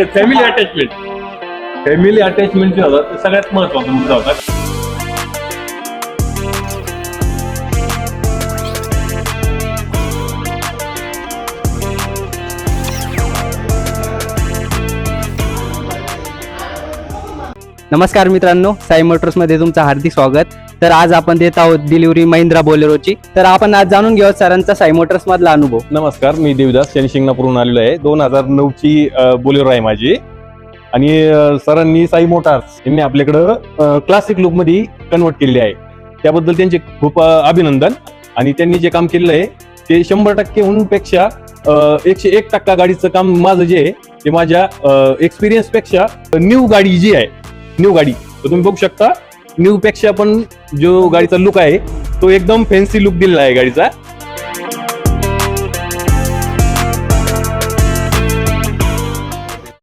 Family attachment जे होतं ते सगळ्यात महत्वाचा मुद्दा होता. नमस्कार मित्रांनो, साई मोटर्समध्ये तुमचं हार्दिक स्वागत. तर आज आपण देत आहोत डिलिव्हरी महिंद्रा बोलेरोची. तर आपण आज जाणून घेऊ सरांचा साई मोटर्स मधला अनुभव. नमस्कार, मी देवदास शनी शिंगणापूरहून आलेलो आहे. 2009 ची बोलेरो आहे माझी. आणि सरांनी साई मोटार्स यांनी आपल्याकडं क्लासिक लुक मध्ये कन्वर्ट केलेली आहे. त्याबद्दल त्यांचे खूप अभिनंदन. आणि त्यांनी जे काम केलेलं आहे ते 100% पेक्षा 101% गाडीचं काम माझं जे आहे ते माझ्या एक्सपिरियन्स पेक्षा न्यू गाडी जी आहे, न्यू गाडी तुम्ही बघू शकता. न्यू पेक्षा पण जो गाडीचा लुक आहे तो एकदम फॅन्सी लुक दिलेला आहे गाडीचा.